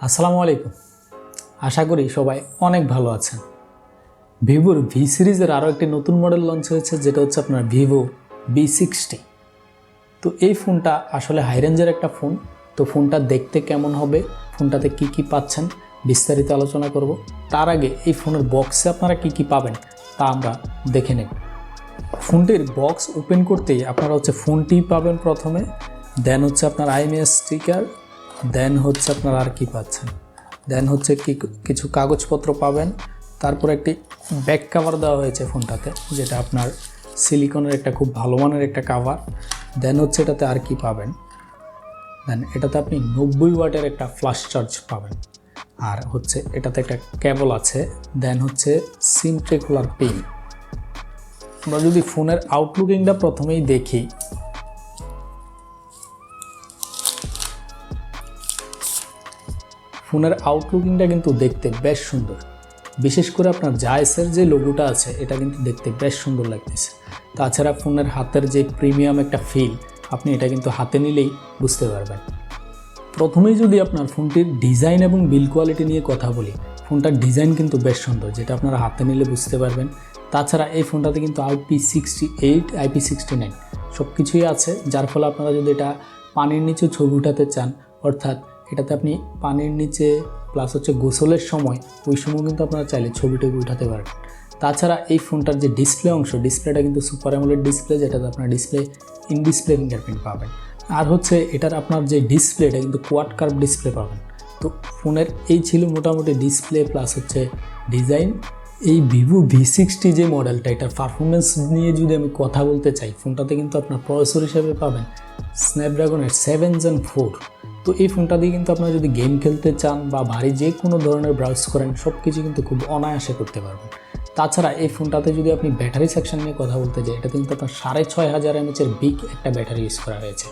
আসসালামু আলাইকুম। আশা করি সবাই অনেক ভালো আছেন। ভিভোর ভি সিরিজের আরও একটি নতুন মডেল লঞ্চ হয়েছে, যেটা হচ্ছে আপনার ভিভো V60। তো এই ফোনটা আসলে হাই রেঞ্জের একটা ফোন। তো ফোনটা দেখতে কেমন হবে, ফোনটাতে কি কি পাচ্ছেন, বিস্তারিত আলোচনা করব। তার আগে এই ফোনের বক্সে আপনারা কি কি পাবেন তা আমরা দেখে নেব। ফোনটির বক্স ওপেন করতেই আপনারা ফোনটি পাবেন প্রথমে, দেন আপনার IMEI স্টিকার, দেন আপনার আর কি পাচ্ছেন, দেন কিছু কাগজপত্র পাবেন। তারপর একটি ব্যাক কাভার দেওয়া হয়েছে ফোনটাতে, যেটা আপনার সিলিকনের একটা খুব ভালো মানের একটা কাভার। দেন এটাতে আর কি পাবেন, দেন এটাতে আপনি 90 ওয়াটের একটা ফ্ল্যাশ চার্জ পাবেন। আর এটাতে একটা কেবল আছে। দেন সিম ট্রে খোলার পিন। আমরা যদি ফোনের আউটলুকিংটা প্রথমেই দেখি, ফোনের আউটলুকিংটা কিন্তু দেখতে বেশ সুন্দর। বিশেষ করে আপনার জায়েসের যে লোগোটা আছে, এটা কিন্তু দেখতে বেশ সুন্দর লাগতেছে। তাছাড়া ফোনের হাতের যে প্রিমিয়াম একটা ফিল, আপনি এটা কিন্তু হাতে নিলেই বুঝতে পারবেন। প্রথমেই যদি আপনার ফোনটির ডিজাইন এবং বিল্ড কোয়ালিটি নিয়ে কথা বলি, ফোনটার ডিজাইন কিন্তু বেশ সুন্দর, যেটা আপনারা হাতে নিলে বুঝতে পারবেন। তাছাড়া এই ফোনটাতে কিন্তু IP68, IP69 সব কিছুই আছে, যার ফলে আপনারা যদি এটা পানির নিচে ছবি উঠাতে চান, অর্থাৎ এটাতে আপনি পানির নিচে প্লাস গোসলের সময়, ওই সময় কিন্তু আপনারা চাইলে ছবিটা উঠাতে পারবেন। তাছাড়া এই ফোনটার যে ডিসপ্লে অংশ, ডিসপ্লেটা কিন্তু সুপার অ্যামোলেড ডিসপ্লে, যেটাতে আপনার ইন ডিসপ্লে ফিঙ্গারপ্রিন্ট পাবেন। আর এটার আপনার যে ডিসপ্লে, এটা কিন্তু কোয়াড কার্ভ ডিসপ্লে পাবেন। তো ফোনের এই ছিল মোটামুটি ডিসপ্লে প্লাস ডিজাইন। এই ভিভো V60 যে মডেলটা, এটার পারফরমেন্স নিয়ে যদি আমি কথা বলতে চাই, ফোনটাতে কিন্তু আপনার প্রসেসর হিসেবে পাবেন স্ন্যাপড্রাগনের 7 Gen 4। তো এই ফোনটা দিয়ে কিন্তু আপনারা যদি গেম খেলতে চান বা ভারী যে কোনো ধরনের ব্রাউজ করেন, সব কিছু কিন্তু খুব অনায়াসে করতে পারবেন। তাছাড়া এই ফোনটাতে যদি আপনি ব্যাটারি সেকশন নিয়ে কথা বলতে যাই, এটাতে কিন্তু আপনার 6500 mAh বিগ একটা ব্যাটারি ইউজ করা হয়েছে।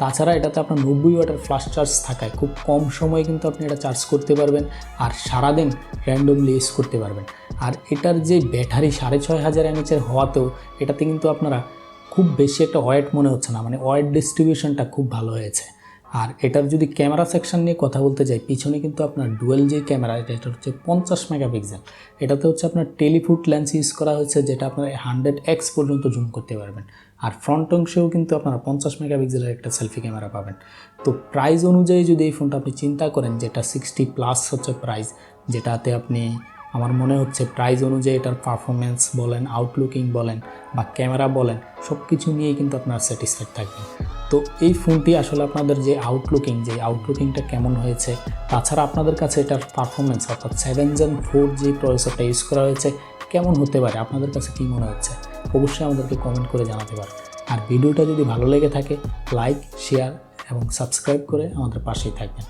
তাছাড়া এটাতে আপনার 90 ওয়াটের ফ্ল্যাশ চার্জ থাকায় খুব কম সময়ে কিন্তু আপনি এটা চার্জ করতে পারবেন, আর সারাদিন র্যান্ডমলি ইউজ করতে পারবেন। আর এটার যে ব্যাটারি 6500 mAh হওয়াতেও এটাতে কিন্তু আপনারা খুব বেশি একটা ওয়েট মনে হচ্ছে না, মানে ওয়েট ডিস্ট্রিবিউশনটা খুব ভালো হয়েছে। আর এটার যদি ক্যামেরা সেকশন নিয়ে কথা বলতে যাই, পিছনে কিন্তু আপনার ডুয়েল যে ক্যামেরা, এটা 50 মেগাপিক্সেল। এটাতে আপনার টেলিফুট লেন্স ইউজ করা হয়েছে, যেটা আপনার 100x পর্যন্ত জুম করতে পারবেন। আর ফ্রন্ট অংশেও কিন্তু আপনারা 50 মেগাপিক্সেলের একটা সেলফি ক্যামেরা পাবেন। তো প্রাইস অনুযায়ী যদি এই ফোনটা আপনি চিন্তা করেন, যেটা 60+ প্রাইস, যেটাতে আপনি আমার মনে হচ্ছে প্রাইস অনুযায়ী এটার পারফরমেন্স বলেন, আউটলুকিং বলেন বা ক্যামেরা বলেন, সব কিছু নিয়েই কিন্তু আপনার স্যাটিসফাইড থাকবেন। তো এই ফোনটি আসলে আপনাদের যে আউটলুকিংটা কেমন হয়েছে, তাছাড়া আপনাদের কাছে এটার পারফরমেন্স অর্থাৎ 7 Gen 4 যে প্রসেসরটা ইউজ করা হয়েছে কেমন হতে পারে, আপনাদের কাছে কী মনে হচ্ছে, অবশ্যই আমাদেরকে কমেন্ট করে জানাতে পারেন। আর ভিডিওটা যদি ভালো লেগে থাকে, লাইক, শেয়ার এবং সাবস্ক্রাইব করে আমাদের পাশেই থাকবেন।